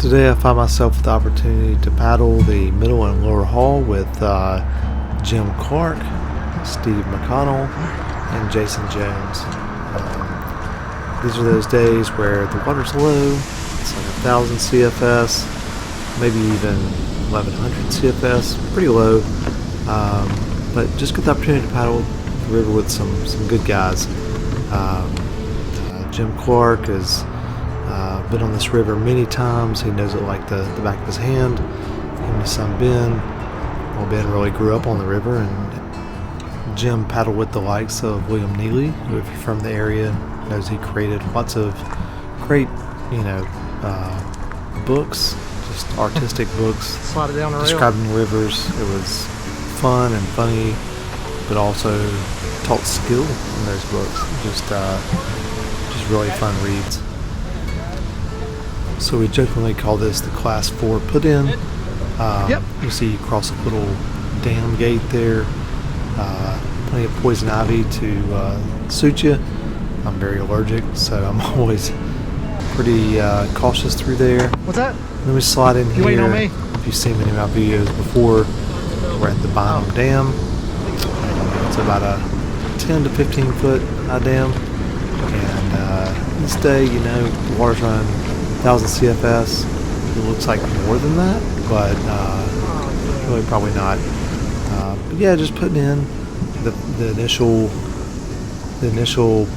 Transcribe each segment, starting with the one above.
Today I find myself with the opportunity to paddle the Middle and Lower Haw with Jim Clark, Steve McConnell, and Jason Jones. These are those days where the water's low, it's like 1,000 CFS, maybe even 1,100 CFS, pretty low, but just get the opportunity to paddle the river with some good guys. Jim Clark has been on this river many times. He knows it like the back of his hand. Him and his son Ben. Well, Ben really grew up on the river, and Jim paddled with the likes of William Neely, who, if you're from the area, knows he created lots of great, books, just artistic books Slide it down the rail. describing rivers. It was fun and funny, but also taught skill in those books. Just really fun reads. So we jokingly call this the Class 4 put-in. You see you cross a little dam gate there. Plenty of poison ivy to suit you. I'm very allergic, so I'm always pretty cautious through there. What's that? Then we slide in here. You waiting on me? If you've seen many of my videos before, we're at the Bynum Dam. It's about a 10 to 15 foot dam. And this day, the water's running 1,000 CFS. It looks like more than that, but really probably not. But yeah, just putting in the initial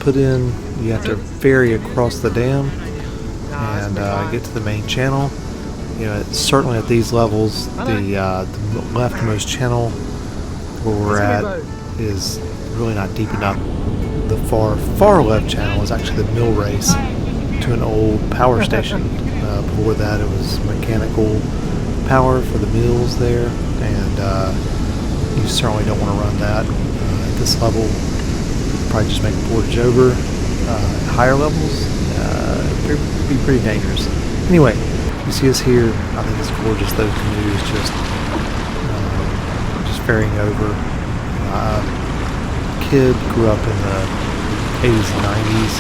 put in. You have to ferry across the dam and get to the main channel. Certainly at these levels, the leftmost channel where we're at is really not deep enough. The far left channel is actually the mill race to an old power station. Before that, it was mechanical power for the mills there, and you certainly don't want to run that at this level. You'd probably just make a portage over. At higher levels, it'd be pretty dangerous. Anyway, you see us here. I think it's gorgeous. Those canoes just ferrying over. Kid grew up in the 80s and 90s.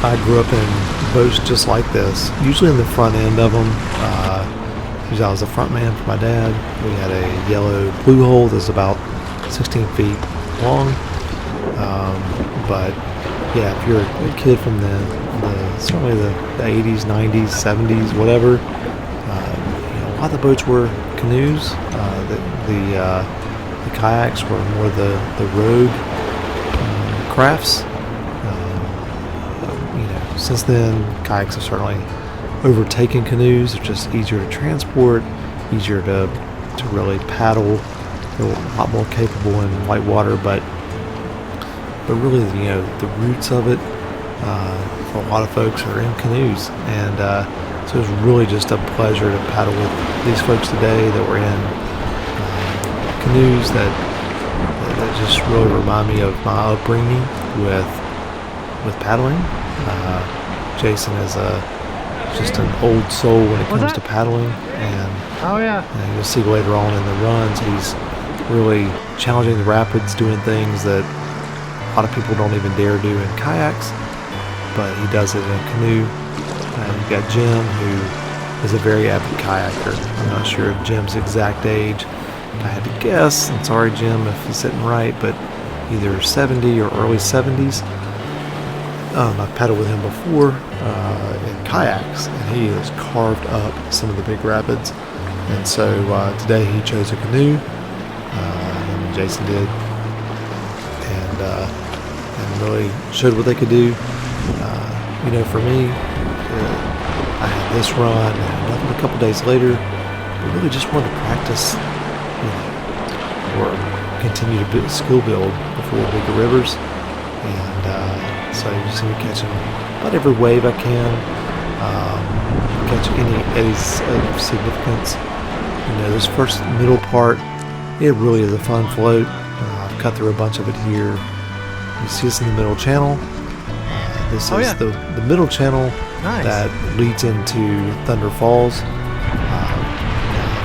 I grew up in boats just like this, usually in the front end of them. Usually I was the front man for my dad. We had a yellow blue hole that's about 16 feet long. But yeah, if you're a kid from certainly the 80s, 90s, 70s, whatever, a lot of the boats were canoes. The kayaks were more the road crafts. Since then, kayaks have certainly overtaken canoes. They're just easier to transport, easier to really paddle. They're a lot more capable in white water, but really, the roots of it for a lot of folks are in canoes, and so it's really just a pleasure to paddle with these folks today that were in canoes that just really remind me of my upbringing with paddling. Jason is just an old soul when it comes to paddling, and you'll see later on in the runs he's really challenging the rapids, doing things that a lot of people don't even dare do in kayaks, but he does it in a canoe. You've got Jim, who is a very avid kayaker. I'm not sure of Jim's exact age. I had to guess, and sorry Jim if he's sitting right, but either 70 or early 70s. I've paddled with him before in kayaks, and he has carved up some of the big rapids. And so today he chose a canoe, and Jason did, and really showed what they could do. For me, I had this run and another a couple days later, but really just wanted to practice, or continue to skill build before bigger rivers. And so you see me catching about every wave I can, catch any eddies of significance. This first middle part, it really is a fun float. I've cut through a bunch of it here. You see us in the middle channel. This is the middle channel that leads into Thunderfalls.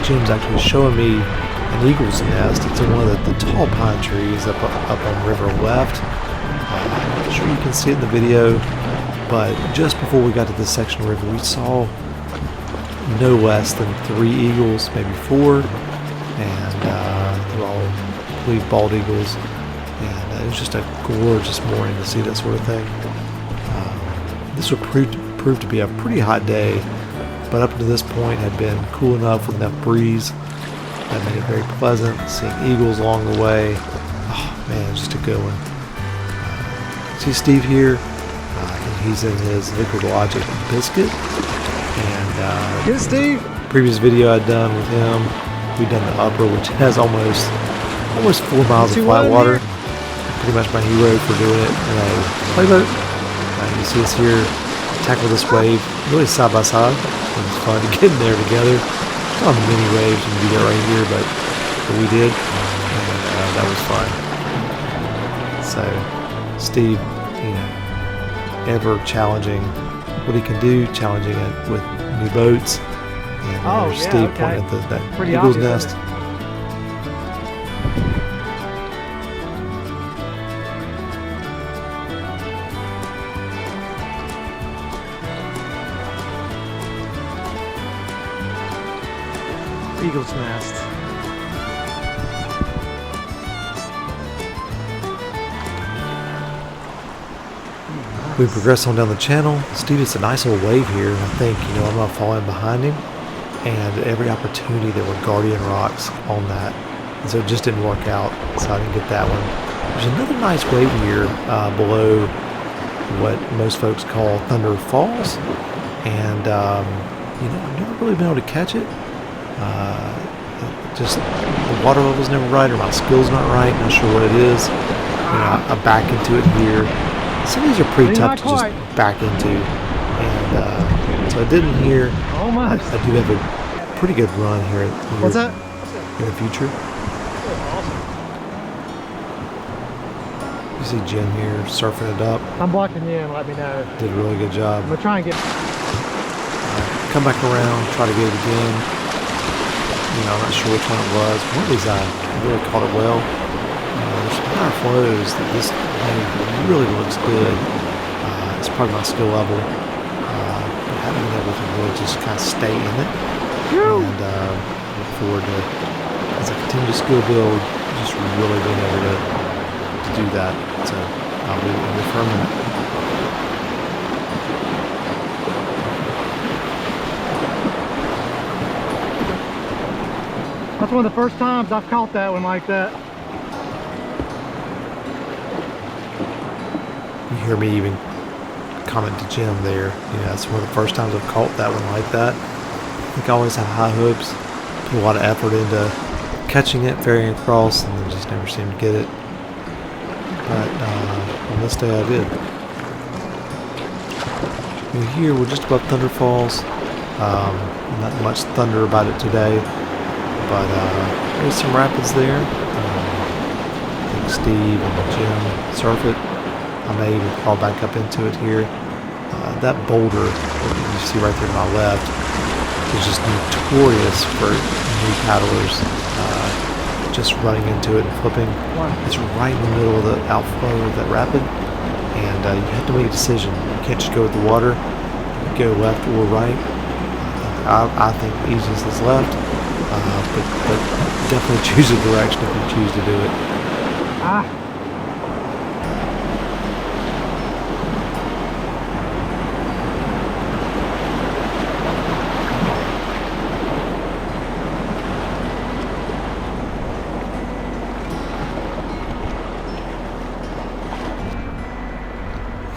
Jim's actually showing me an eagle's nest. It's in one of the tall pine trees up on river left. I'm not sure you can see it in the video, but just before we got to this section of the river, we saw no less than 3 eagles, maybe 4, and they're all, I believe, bald eagles. And it was just a gorgeous morning to see that sort of thing. This would prove to be a pretty hot day, but up to this point had been cool enough with enough breeze that made it very pleasant. Seeing eagles along the way, oh man, just a good one. See Steve here, and he's in his Liquid Logic biscuit. And get it, Steve. Previous video I'd done with him, we'd done the upper, which has almost 4 miles of flat water. Pretty much my hero for doing it in a playboat. You see us here tackle this wave really side by side. It's fun to get in there together. Not many waves when we do that right here, but we did, and that was fun. So Steve, ever challenging what he can do, challenging it with new boats, and there's Steve pointing at that eagle's nest. Eagle's nest. We progress on down the channel. Steve, it's a nice little wave here, and I think I'm gonna fall in behind him. And every opportunity there were guardian rocks on that, and so it just didn't work out. So I didn't get that one. There's another nice wave here below what most folks call Thunderfalls, and I've never really been able to catch it. Just the water level's never right, or my skill's not right. Not sure what it is. I back into it here. Some of these are pretty tough to just back into, and so I didn't here. I do have a pretty good run here. What's that? In the future. You see Jim here surfing it up. I'm blocking you in. Let me know. Did a really good job. I'm gonna try and get. Come back around, try to get it again. I'm not sure which one it was. One of these I really caught it well. There's some higher flows that this thing really looks good. It's probably my skill level. But having been able to really just kind of stay in it. And look forward to, as I continue to skill build, just really being able to do that. So I'll be affirming it. That's one of the first times I've caught that one like that. You hear me even comment to Jim there. That's one of the first times I've caught that one like that. I think I always have high hopes, put a lot of effort into catching it, ferrying across, and then just never seem to get it. But on this day I did. Here we're just above Thunderfalls. Not much thunder about it today. But there's some rapids there. I think Steve and Jim surf it. I may even crawl back up into it here. That boulder that you see right there to my left is just notorious for new paddlers just running into it and flipping. It's right in the middle of the outflow of that rapid, and you have to make a decision. You can't just go with the water. You go left or right. I think the easiest is left. But definitely choose a direction if you choose to do it.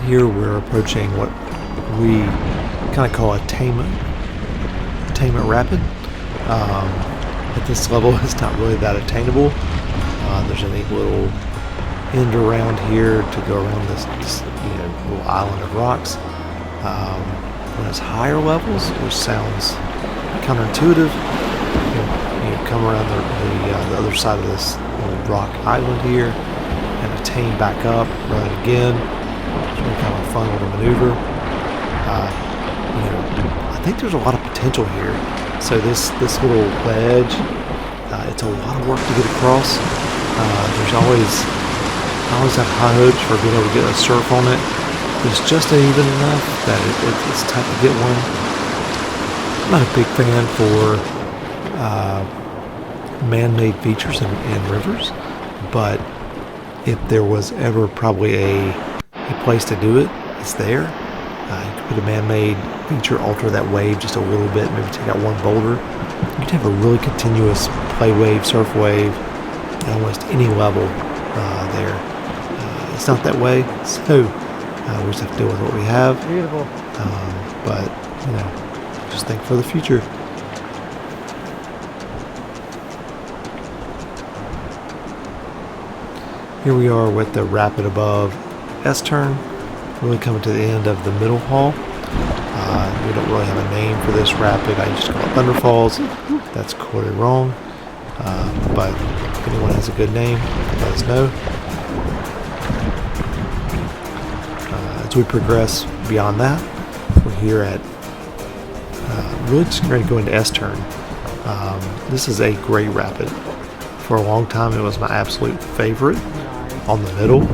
Here we're approaching what we kind of call Attaining Rapid. At this level, it's not really that attainable. There's a neat little end around here to go around this little island of rocks. When it's higher levels, which sounds counterintuitive, you come around the other side of this little rock island here and attain back up, run it again. It's really kind of a fun little maneuver. I think there's a lot of potential here. So this little ledge, it's a lot of work to get across. I always have high hopes for being able to get a surf on it. It's just uneven enough that it's tough to get one. I'm not a big fan for man-made features in rivers, but if there was ever probably a place to do it, it's there. You could put a man-made feature, alter that wave just a little bit, maybe take out one boulder. You'd have a really continuous play wave, surf wave, at almost any level there. It's not that way, so we just have to deal with what we have. Beautiful. But, just think for the future. Here we are with the rapid above S-turn, really coming to the end of the Middle Haw. We don't really have a name for this rapid. I just call it Thunderfalls. That's clearly wrong. But if anyone has a good name, let us know. As we progress beyond that, we're here at really just ready to go into S-turn. This is a great rapid. For a long time, it was my absolute favorite on the middle,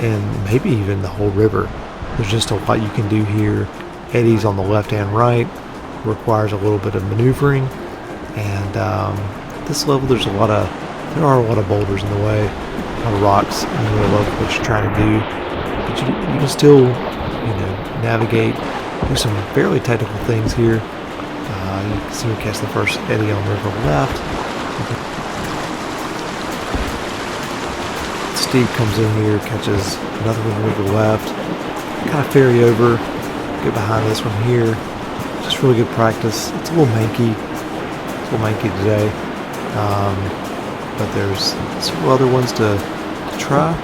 and maybe even the whole river. There's just a lot you can do here. Eddies on the left and right, requires a little bit of maneuvering, and this level there are a lot of boulders in the way, a lot of rocks in the middle of what you're trying to do, but you can still navigate, do some fairly technical things here. You can see we catch the first eddy on the river left. Steve comes in here, catches another one over the left, kind of ferry over, get behind this one here. Just really good practice. It's a little manky today, but there's several other ones to try.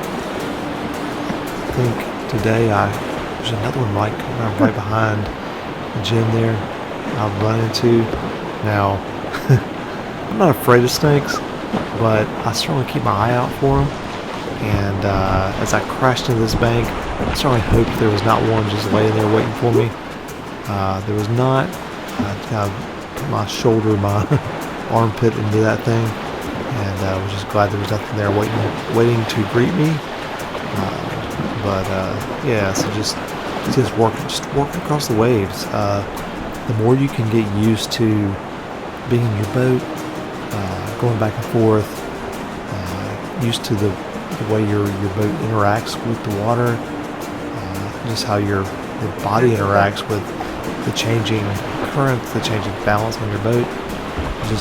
I think today there's another one right behind the gym there I'll run into. Now, I'm not afraid of snakes, but I certainly keep my eye out for them. And as I crashed into this bank, I certainly hoped there was not one just laying there waiting for me. There was not. I kind of put my armpit into that thing, and I was just glad there was nothing there waiting to greet me. So just work across the waves. The more you can get used to being in your boat, going back and forth, used to the way your boat interacts with the water, just how your body interacts with the changing currents, the changing balance on your boat.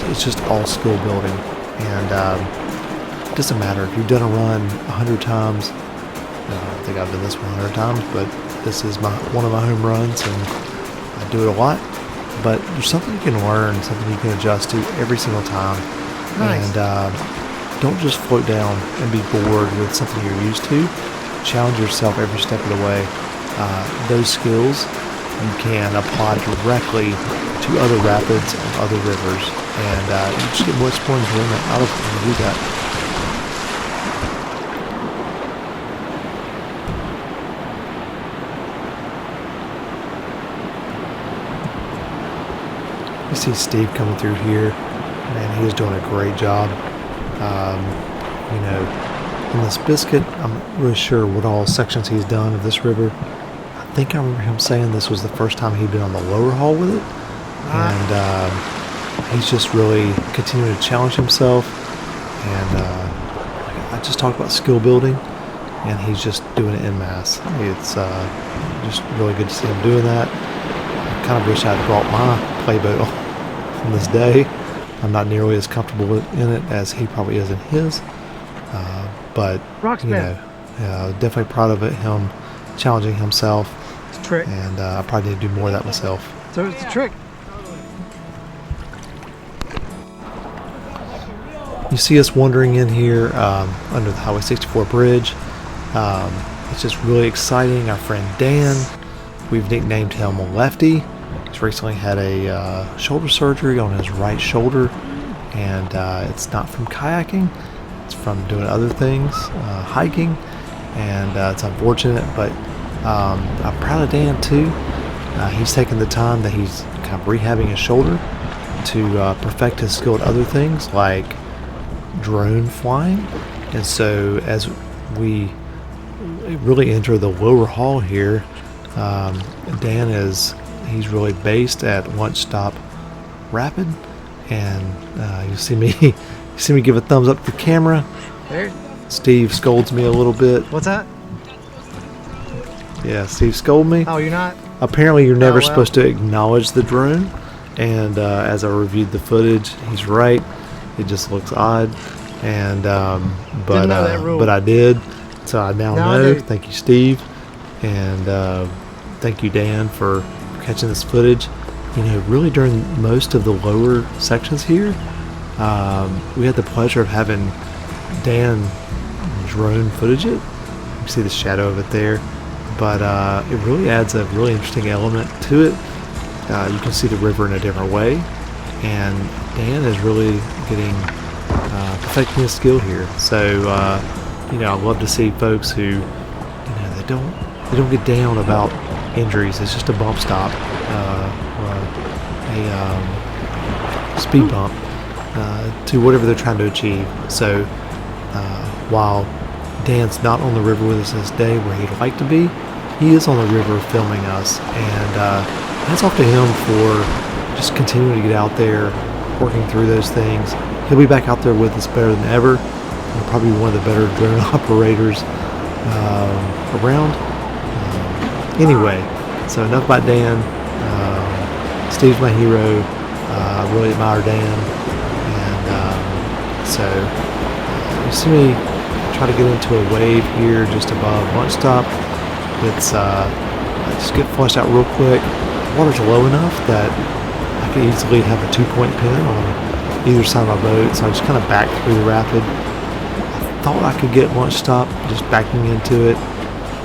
It's just all skill building, and it doesn't matter if you've done a run 100 times. I think I've done this one 100 times, but this is one of my home runs, and I do it a lot. But there's something you can learn, something you can adjust to every single time. Nice. And don't just float down and be bored with something you're used to. Challenge yourself every step of the way. Those skills you can apply directly to other rapids and other rivers, and you just get much more enjoyment out of it when you do that. You see Steve coming through here. Man, he is doing a great job. In this biscuit, I'm not really sure what all sections he's done of this river. I think I remember him saying this was the first time he'd been on the Lower Haw with it. And he's just really continuing to challenge himself. And I just talked about skill building, and he's just doing it en masse. It's just really good to see him doing that. I kind of wish I'd brought my playboat on this day. I'm not nearly as comfortable in it as he probably is in his. But, definitely proud of him challenging himself. It's a trick. And I probably need to do more of that myself. So it's a trick. You see us wandering in here under the Highway 64 bridge. It's just really exciting. Our friend Dan, we've nicknamed him Lefty. He's recently had a shoulder surgery on his right shoulder, and it's not from kayaking. It's from doing other things, hiking, and it's unfortunate, but I'm proud of Dan too. He's taken the time that he's kind of rehabbing his shoulder to perfect his skill at other things like drone flying. And so as we really enter the Lower Haw here, Dan is he's really based at One Stop Rapid, and you see me give a thumbs up to the camera. There. Steve scolds me a little bit. What's that? Yeah, Steve scolded me. Oh, you're not? Apparently you're never well. supposed to acknowledge the drone, and as I reviewed the footage, he's right. It just looks odd, and Didn't know that rule. but I did, so I now Now I know. do. Thank you, Steve, and thank you, Dan, for catching this footage. You know, really during most of the lower sections here, we had the pleasure of having Dan drone footage it. You can see the shadow of it there, but it really adds a really interesting element to it. You can see the river in a different way, and Dan is really getting perfecting his skill here. So you know, I love to see folks who, you know, they don't get down about injuries. It's just a bump stop, or a speed bump to whatever they're trying to achieve. So while Dan's not on the river with us this day where he'd like to be, he is on the river filming us, and hats off to him for just continuing to get out there, working through those things. He'll be back out there with us better than ever. He'll probably be one of the better drone operators around. Anyway, so enough about Dan. Steve's my hero. I really admire Dan, and so you see me try to get into a wave here just above One Stop. It's just get flushed out real quick. The water's low enough that I could easily have a 2-point pin on either side of my boat, so I just kind of backed through the rapid. I thought I could get One Stop just backing into it.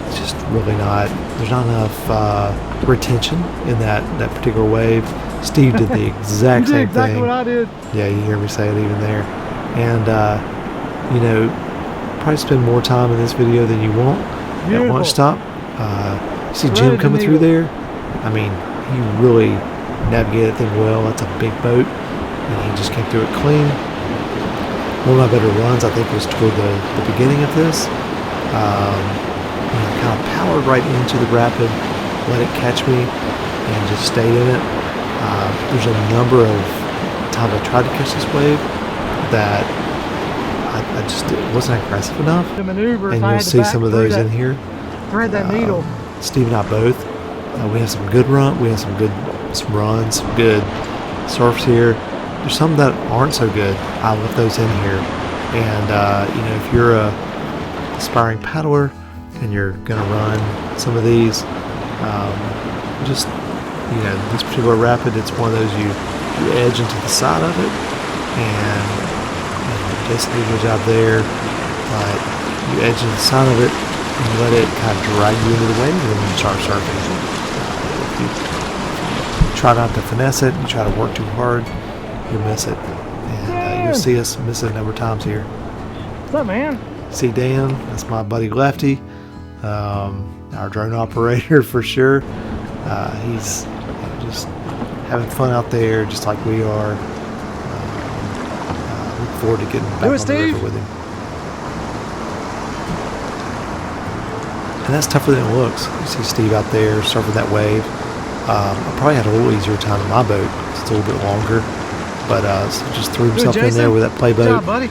It's just really not. There's not enough retention in that particular wave. Steve did the exact You same did exactly thing. what I did. Yeah, you hear me say it even there. And you know, probably spend more time in this video than you want at Beautiful. One Stop. You see Threaded Jim the coming through needle. there. I mean, he really navigated that thing well. That's a big boat, and he just came through it clean. One of my better runs, I think, was toward the beginning of this. You know, kind of powered right into the rapid, let it catch me, and just stayed in it. There's a number of times I tried to catch this wave that I just it wasn't aggressive enough, The maneuver. and if I you'll had to see back some of through those that, in here. Thread that needle. Steve and I both. We have some good runs, some runs, some good surfs here. There's some that aren't so good. I left those in here. And you know, if you're a aspiring paddler and you're gonna run some of these, just, you know, this particular rapid, it's one of those you edge into the side of it, and Jason did a good job there, but you edge into the side of it and you let it kind of drag you into the wave, and then you start surfing. If you try not to finesse it, you try to work too hard, you'll miss it. And you'll see us miss it a number of times here. What's up, man? See Dan, that's my buddy Lefty, our drone operator for sure. He's just having fun out there, just like we are. Look forward to getting back on the Steve. river with him. And that's tougher than it looks. You see Steve out there surfing that wave. I probably had a little easier time in my boat. It's a little bit longer, but so just threw himself in there with that play Good boat. job, buddy.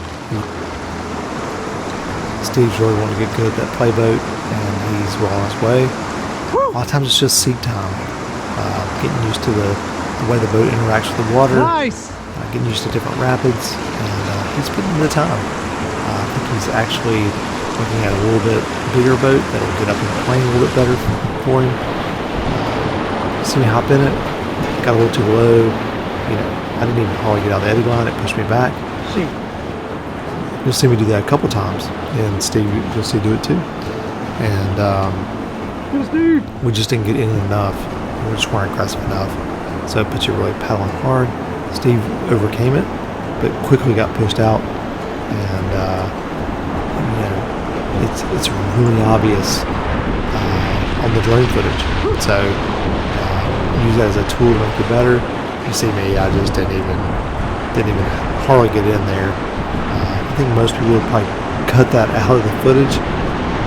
Steve's really wanting to get good at that play boat, and he's well on his way. A lot of times it's just seat time, getting used to the way the boat interacts with the water, Nice. getting used to different rapids, and he's putting in the time. I think he's actually looking at a little bit bigger boat that'll get up in the plane a little bit better for him. See me hop in it, got a little too low. You know, I didn't even hardly get out of the eddy line. It pushed me back. See. You'll see me do that a couple times, and Steve, you'll see do it too. And Good Steve. we just didn't get in enough. We just weren't aggressive enough. So it puts you really paddling hard. Steve overcame it, but quickly got pushed out. And you know, it's really obvious on the drone footage. So use that as a tool to make it better. You see me, I just didn't even hardly get in there. I think most people would probably cut that out of the footage,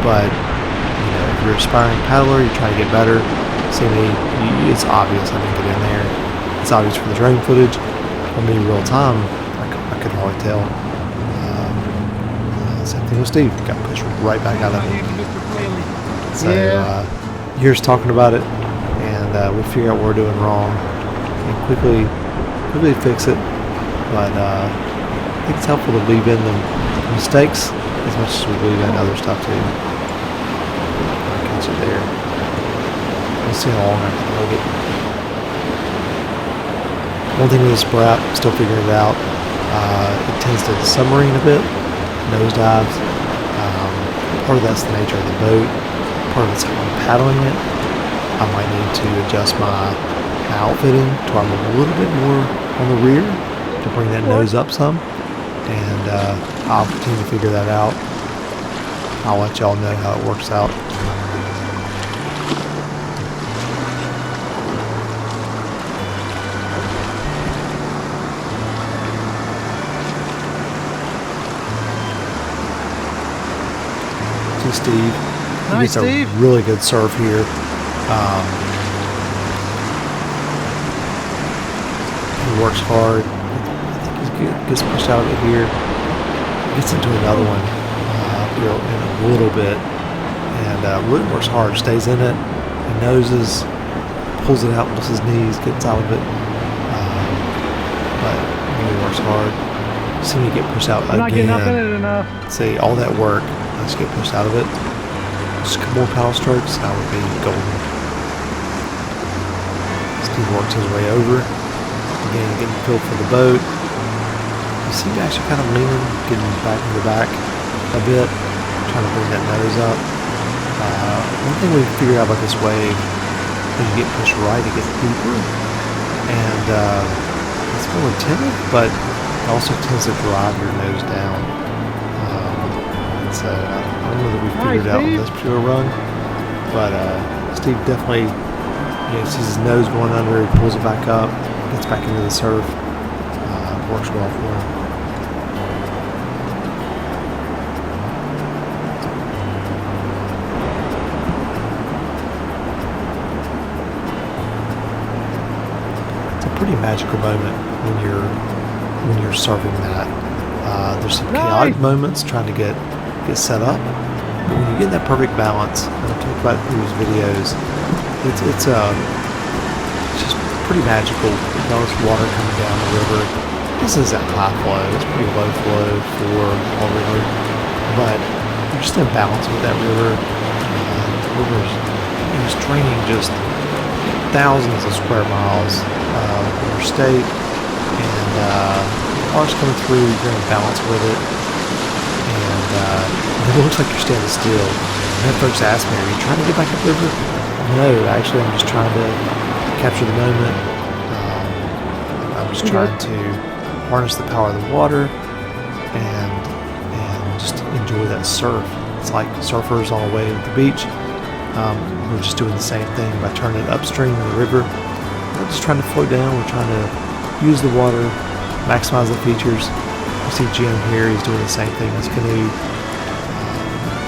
but you know, if you're an aspiring paddler, you're trying to get better, see me, it's obvious I didn't get in there. It's obvious from the drone footage. For me, real time, I could hardly tell. Same thing with Steve. Got pushed right back out of it. So here's talking about it, and we'll figure out what we're doing wrong and quickly fix it. But I think it's helpful to leave in the mistakes as much as we leave in other stuff too. I'll catch it there. We'll see how long I can hold it. One thing with this brat, still figuring it out. It tends to submarine a bit, nosedives. Part of that's the nature of the boat. Part of it's how I'm paddling it. I might need to adjust my outfitting to where I'm a little bit more on the rear to bring that nose up some. And I'll continue to figure that out. I'll let y'all know how it works out. Steve. Nice, He gets Steve. a really good surf here. He works hard. I think he's good. Gets pushed out of it here. Gets into another one here in a little bit, and really works hard. Stays in it. He noses, pulls it out, pulls his knees, gets out of it. But really works hard. See me get pushed out I'm not again. getting up in it enough. See all that work. Let's get pushed out of it. Just a couple more paddle strokes, and I would be golden. Steve works his way over. Again, getting the feel for the boat. You see me actually kind of leaning, getting back in the back a bit, trying to bring that nose up. One thing we figured out about this wave, when you get pushed right, it gets deeper, and it's more attentive, but it also tends to drive your nose down. So I don't know that we figured it out on this particular run, but Steve definitely sees his nose going under, he pulls it back up, gets back into the surf, works well for him. It's a pretty magical moment when you're surfing that. There's some chaotic moments trying to get set up, but when you get that perfect balance, and I've talked about it through these videos, it's just pretty magical. With all this water coming down the river. This is at high flow. It's pretty low flow for all river, but you're just in balance with that river. The river's draining just thousands of square miles of interstate, and cars coming through. You're in balance with it. It looks like you're standing still. I had folks ask me, are you trying to get back up the river? No, actually I'm just trying to capture the moment. I'm just trying to harness the power of the water and just enjoy that surf. It's like surfers on the way to the beach. We're just doing the same thing by turning it upstream in the river. We're just trying to float down. We're trying to use the water, maximize the features. You see Jim here, he's doing the same thing as Canoe.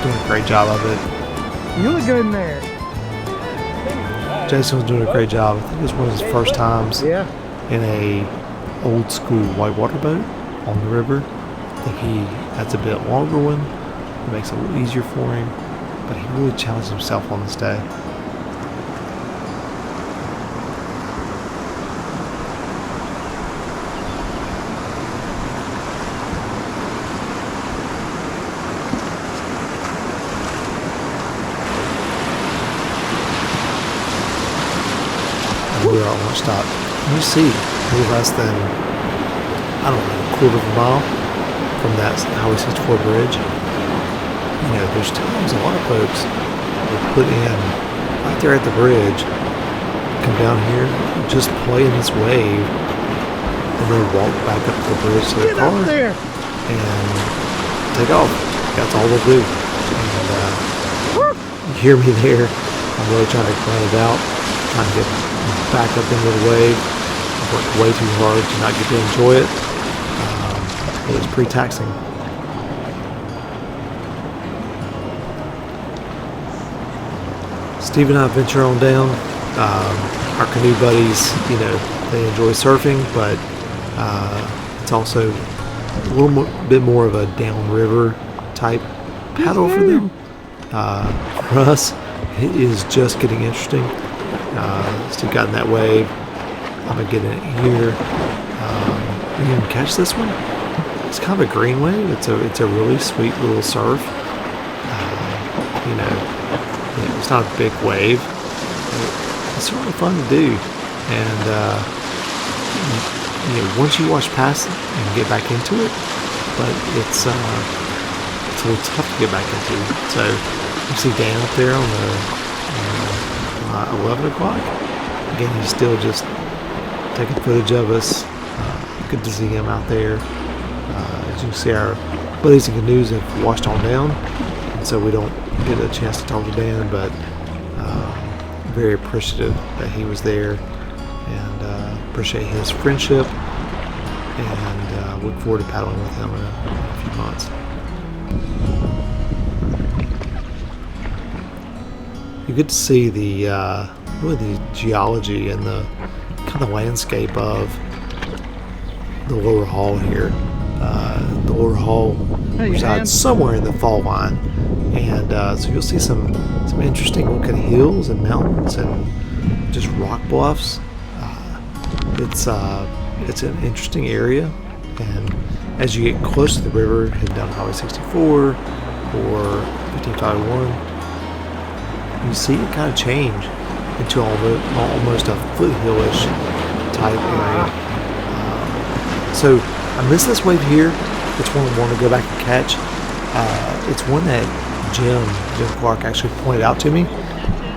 Doing a great job of it. You look good in there. Jason was doing a great job. I think it was one of his first times Yeah. in a old school whitewater boat on the river. I think he has a bit longer one. It makes it a little easier for him, but he really challenged himself on this day. We are at one stop. You see, a little less than, I don't know, a quarter of a mile from that Highway 64 bridge. There's times a lot of folks will put in right there at the bridge, come down here, just play in this wave, and then walk back up the bridge to their car and take off. That's all they'll do. And you hear me there. I'm really trying to plan it out, trying to get back up into the wave. I worked way too hard to not get to enjoy it. It was pretty taxing. Steve and I venture on down. our canoe buddies, they enjoy surfing, but it's also a little bit more of a downriver type paddle for them. For us, it is just getting interesting. Still got in that wave. I'm gonna get in it here. You can catch this one. It's kind of a green wave. It's a really sweet little surf. It's not a big wave. It's really fun to do, and once you wash past it, you can get back into it. But it's a little tough to get back into. So you see Dan up there on the 11 o'clock. Again, he's still just taking footage of us. Good to see him out there. As you can see, our buddies and canoes have washed on down, and so we don't get a chance to talk to Dan, but very appreciative that he was there, and appreciate his friendship, and look forward to paddling with him in a few months. You get to see the really the geology and the kind of landscape of the Lower Haw here. The Lower Haw resides somewhere in the fall line, and so you'll see some interesting looking hills and mountains and just rock bluffs. It's an interesting area, and as you get close to the river, head down Highway 64 or 1551, you see it kind of change into almost a foothillish type area. So I missed this wave here. It's one I want to go back and catch. It's one that Jim Clark actually pointed out to me.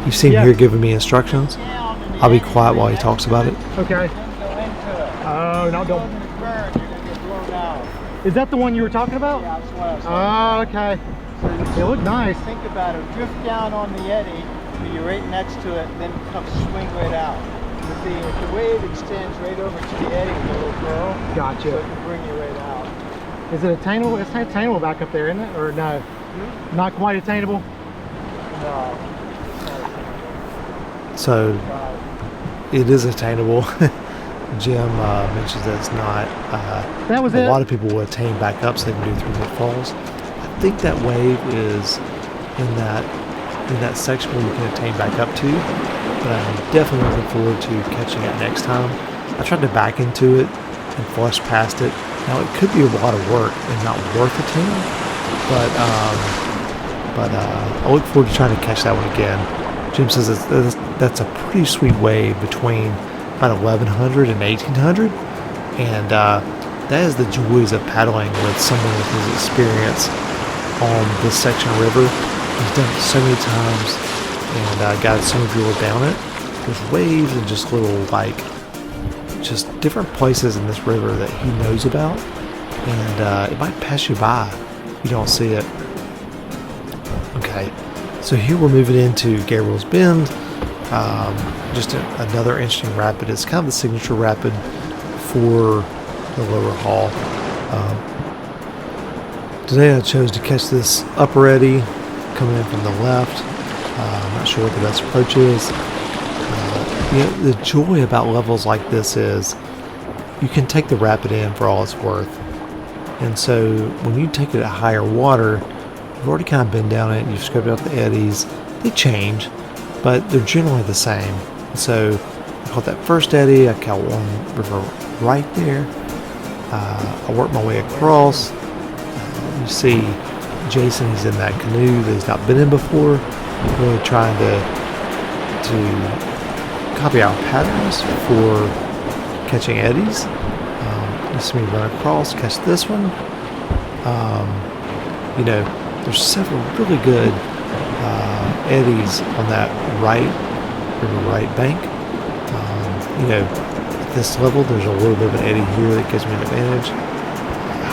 You see him here giving me instructions. I'll be quiet while he talks about it. Okay. Oh, no, don't. Is that the one you were talking about? Yeah, that's what I was talking okay. They look nice. Think about it. Drift down on the eddy, but you're right next to it, then come swing right out. But the wave extends right over to the eddy with a little curl. Gotcha. So it can bring you right out. Is it attainable? It's not attainable back up there, isn't it? Or no? Not quite attainable? No. So it is attainable. Jim mentions that it's not. That was a lot of people will attain back up so they can do Thunderfalls. I think that wave is in that section where you can attain back up to, but I'm definitely looking forward to catching it next time. I tried to back into it and flush past it. Now it could be a lot of work and not worth attaining, but I look forward to trying to catch that one again. Jim says that's a pretty sweet wave between about 1100 and 1800, and that is the joys of paddling with someone with his experience on this section of river. He's done it so many times and guided so many people down it. There's waves and just little just different places in this river that he knows about, and it might pass you by if you don't see it. Okay, so here we're moving into Gabriel's Bend. Just another interesting rapid. It's kind of the signature rapid for the Lower Haw. Today I chose to catch this upper eddy coming in from the left. I'm not sure what the best approach is. The joy about levels like this is you can take the rapid in for all it's worth. And so when you take it at higher water, you've already kind of been down it, you've scrubbed out the eddies. They change, but they're generally the same. So I caught that first eddy, I caught one river right there. I worked my way across. You see Jason, he's in that canoe that he's not been in before, really trying to copy our patterns for catching eddies. You see me run across, catch this one. There's several really good eddies on that river right bank. At this level, there's a little bit of an eddy here that gives me an advantage.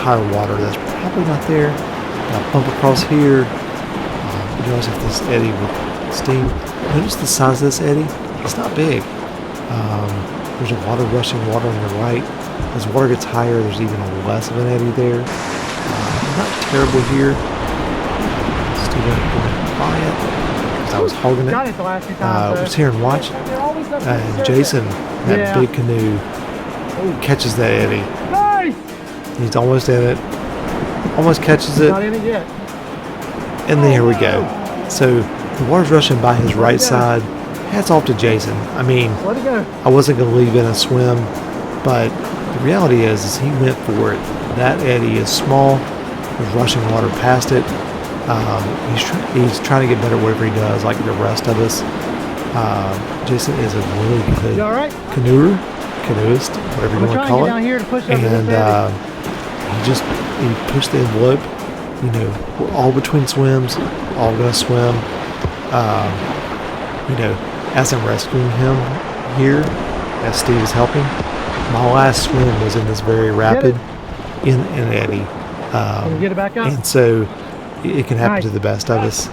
Higher water, that's probably not there. I'll bump across here. You notice if this eddy with steam. Notice the size of this eddy. It's not big. There's a lot of rushing water on the right. As water gets higher, there's even less of an eddy there. Not terrible here. Still going quiet. because I was hogging it. Got it the last few times. Was here and watch. And Jason, that big canoe, catches that eddy. Nice! He's almost in it. Almost catches it. Not in it yet. And there we go. So the water's rushing by his right side. Hats off to Jason. I mean, Let it go. I wasn't going to leave in a swim, but the reality is he went for it. That eddy is small. There's rushing water past it. He's trying to get better at whatever he does, like the rest of us. Jason is a really good You all right? canoeist, whatever you want to call it. Down here to push over And this he pushed the envelope. You know, we're all between swims, all gonna swim. You know, as I'm rescuing him here, as Steve is helping, my last swim was in this very rapid in an eddy. Can you get it back up? And so it can happen to the best of us.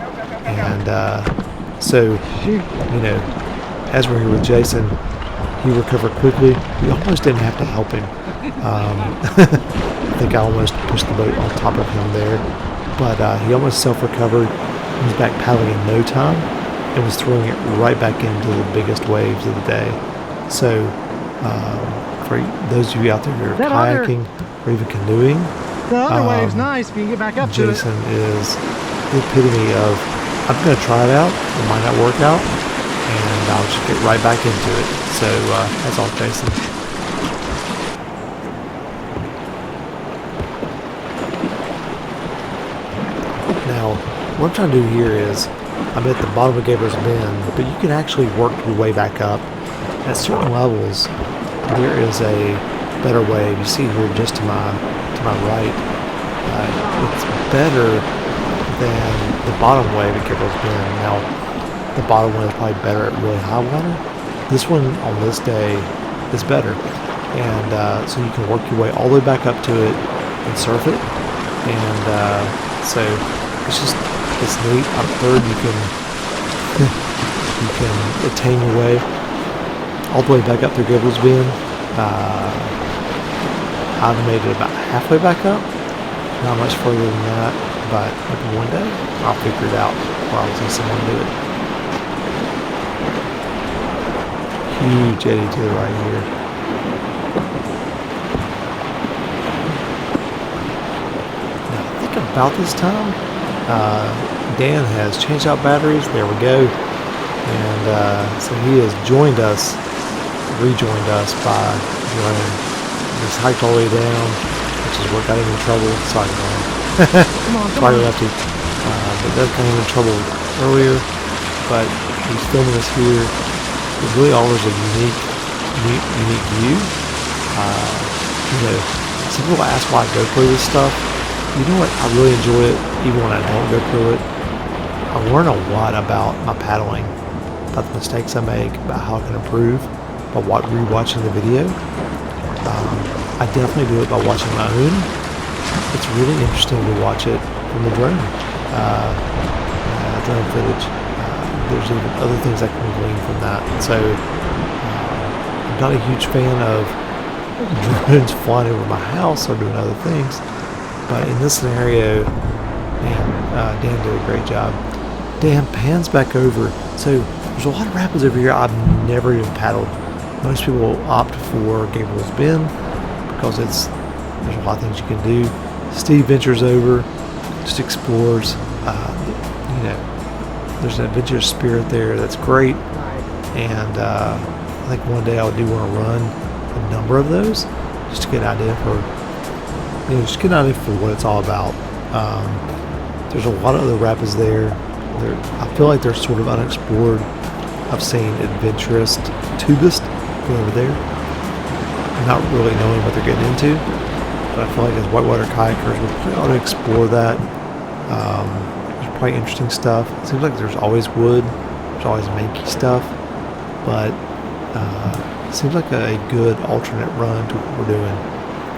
And so, you know, as we're here with Jason, he recovered quickly. We almost didn't have to help him. I think I almost pushed the boat on top of him there. But he almost self-recovered. He was back paddling in no time and was throwing it right back into the biggest waves of the day. So for those of you out there who are kayaking or even canoeing, the other wave's nice if you can get back up to it. Jason is the epitome of, I'm going to try it out. It might not work out. And I'll just get right back into it. So that's all, Jason. Now, what I'm trying to do here is, I'm at the bottom of Gabriel's Bend, but you can actually work your way back up. At certain levels, there is a better wave. You see here just to my right. It's better than the bottom wave at Gabriel's Bend. Now, the bottom one is probably better at really high water. This one on this day is better. And so you can work your way all the way back up to it and surf it. And so it's neat. I've heard you can attain your way all the way back up through Gabriel's Bend. I've made it about halfway back up. Not much further than that, but maybe one day I'll figure it out while I see someone do it. Huge eddy to the right here. Now, I think about this time, Dan has changed out batteries. There we go. And so he has rejoined us by joining. He's hiked all the way down, which is what got him in trouble. Sorry, man. Sorry, Lefty. But that got him in trouble earlier. But he's filming us here. It really offers a unique view. You know, some people ask why I GoPro this stuff. You know what? I really enjoy it, even when I don't GoPro it. I learn a lot about my paddling, about the mistakes I make, about how I can improve by rewatching the video. I definitely do it by watching my own. It's really interesting to watch it from the drone footage. There's even other things I can glean from that. So I'm not a huge fan of drones flying over my house or doing other things, but in this scenario, man, Dan did a great job. Dan pans back over. So there's a lot of rapids over here I've never even paddled. Most people opt for Gabriel's Bend because there's a lot of things you can do. Steve ventures over, just explores. You know, there's an adventurous spirit there that's great. And I think one day I do want to run a number of those just to get an idea for what it's all about. There's a lot of other rapids there. I feel like they're sort of unexplored. I've seen adventurous tubists go over there, not really knowing what they're getting into. But I feel like as whitewater kayakers, we probably ought to explore that. There's probably interesting stuff. It seems like there's always wood, there's always manky stuff, but it seems like a good alternate run to what we're doing.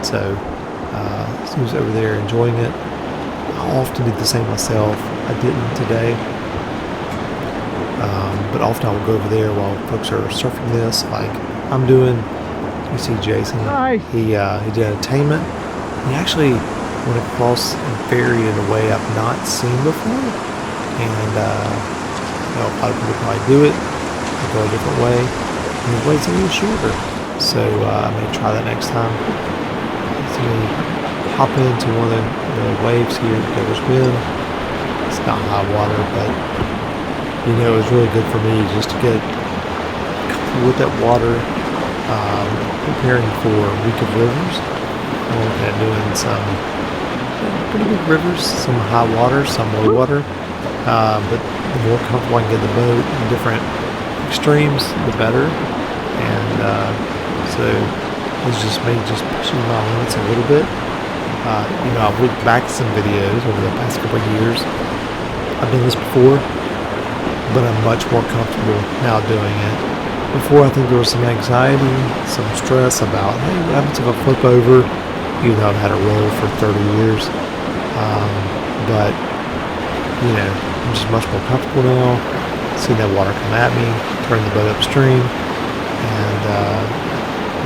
So Steve's over there enjoying it. I often do the same myself. I didn't today, but often I will go over there while folks are surfing this, like I'm doing. You see Jason. Nice. He did an attainment. He actually went across and ferried in a way I've not seen before, and know, a lot of people probably do it. They go a different way, and the way's a little shorter. So I may try that next time. So we hop into one of the waves here at Gabriel's Bend. It's not high water, but you know, it was really good for me just to get comfortable with that water, preparing for a week of rivers. I'm looking at doing some pretty big rivers, some high water, some low water, but the more comfortable I can get the boat in different extremes, the better. And so it's just me just pushing my limits a little bit. You know, I've looked back at some videos over the past couple of years. I've done this before, but I'm much more comfortable now doing it. Before, I think there was some anxiety, some stress about, hey, what happens if I flip over? Even though I've had a roll for 30 years. But, you know, I'm just much more comfortable now. See that water come at me, turn the boat upstream, and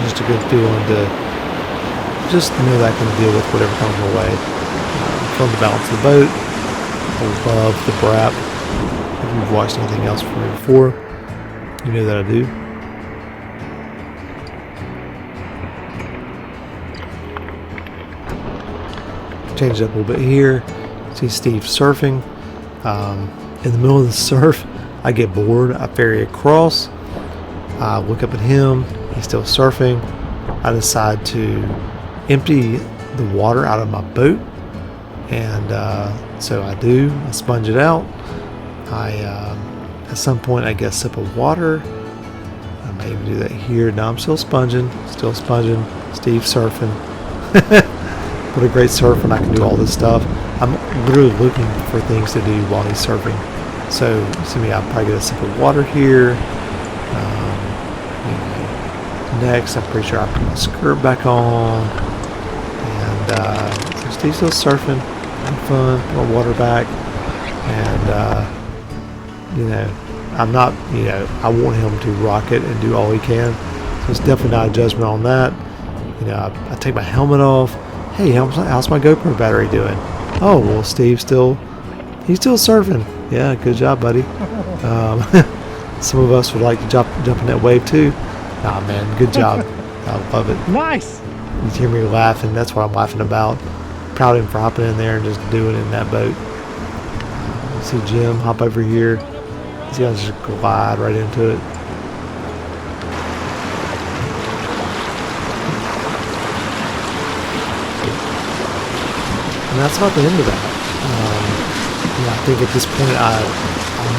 just a good feeling to just know that I can deal with whatever comes my way. From the balance of the boat, I love the brap. If you've watched anything else from me before, you know that I do. Change it up a little bit here. See Steve surfing. In the middle of the surf, I get bored. I ferry across. I look up at him. He's still surfing. I decide to empty the water out of my boat, and so I do. I sponge it out. At some point I get a sip of water. I may even do that here. Now I'm still sponging. Steve surfing. What a great surfer, and I can do all this stuff. I'm literally looking for things to do while he's surfing. So you see me, I'll probably get a sip of water here. Next, I'm pretty sure I put my skirt back on. And so Steve's still surfing, having fun, put my water back. And, you know, I'm not, you know, I want him to rock it and do all he can. So it's definitely not a judgment on that. You know, I take my helmet off. Hey, how's my GoPro battery doing? Oh, well, he's still surfing. Yeah, good job, buddy. Some of us would like to jump in that wave too. Nah, man, good job. I love it. Nice. You hear me laughing. That's what I'm laughing about. Proud of him for hopping in there and just doing it in that boat. You see Jim hop over here. He's gonna just glide right into it. And that's about the end of that. I think at this point I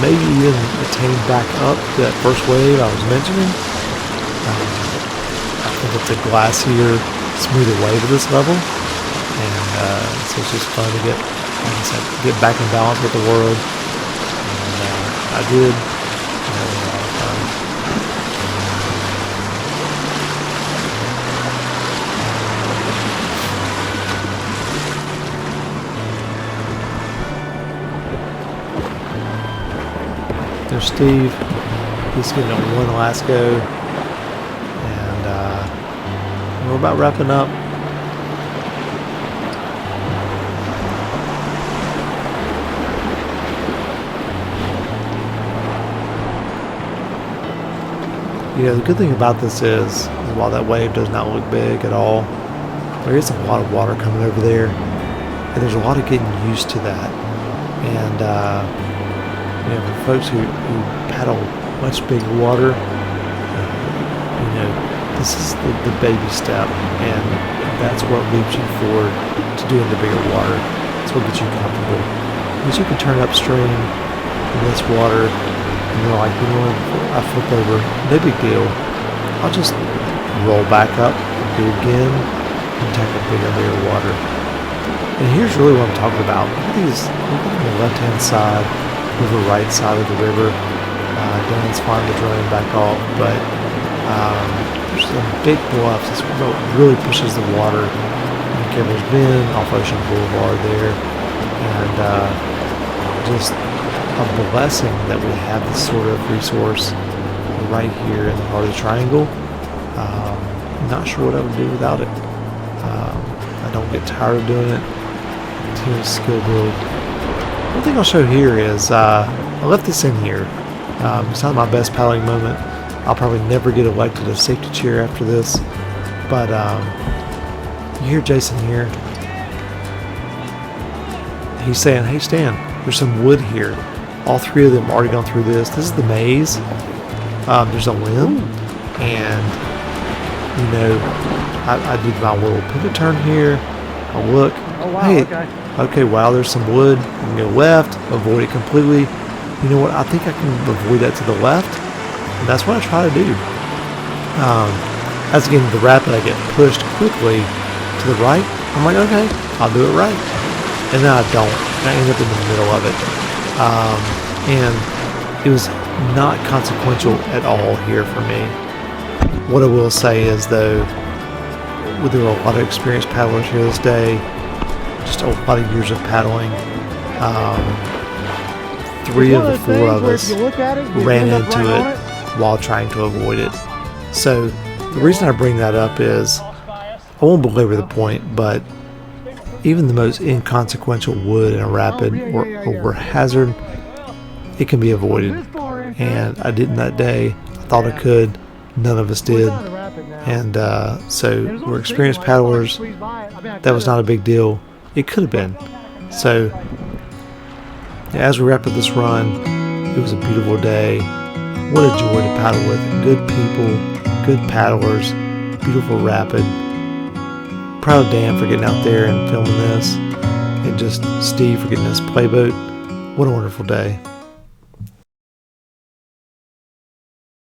may even attain back up to that first wave I was mentioning. I think it's a glacier, smoother wave at this level, and so it's just fun to get, like I said, get back in balance with the world. And I did. I had a lot of fun. There's Steve. He's getting on one last go, and we're about wrapping up. You know, the good thing about this is while that wave does not look big at all, there is a lot of water coming over there, and there's a lot of getting used to that. And you know, for folks who paddle much bigger water, you know, this is the baby step, and that's what leads you forward to doing the bigger water. That's what gets you comfortable. Because you can turn upstream in this water, and you're like, you know, I flip over, no big deal. I'll just roll back up, do it again, and tackle bigger and bigger water. And here's really what I'm talking about. Look on the left-hand side, over the right side of the river. Dan's fine to drain back off, but there's some big bluffs. This boat really pushes the water. Gabriel's Bend, off Ocean Boulevard there, and just a blessing that we have this sort of resource right here in the heart of the triangle. Not sure what I would do without it. I don't get tired of doing it. Team skill build. One thing I'll show here is I left this in here. It's not my best paddling moment. I'll probably never get elected a safety chair after this. But you hear Jason here. He's saying, hey Stan, there's some wood here. All three of them already gone through this. This is the maze. There's a limb. And, you know, I did my little pivot turn here. I look. Oh, wow, hey, okay. wow, there's some wood. You can go left, avoid it completely. You know what? I think I can avoid that to the left. And that's what I try to do. As I get into the rapid, I get pushed quickly to the right. I'm like, okay, I'll do it right. And then I don't. And I end up in the middle of it. And it was not consequential at all here for me. What I will say is, though, there were a lot of experienced paddlers here this day. Just a lot of years of paddling. 3 of the 4 of us ran into it while trying to avoid it. So the reason I bring that up is, I won't belabor the point, but even the most inconsequential wood in a rapid or hazard, it can be avoided. And I didn't that day. I thought I could. None of us did. And so we're experienced paddlers. That was not a big deal. It could have been. So as we wrap up this run, it was a beautiful day. What a joy to paddle with. Good people, good paddlers, beautiful rapid. Proud of Dan for getting out there and filming this, and just Steve for getting this playboat. What a wonderful day.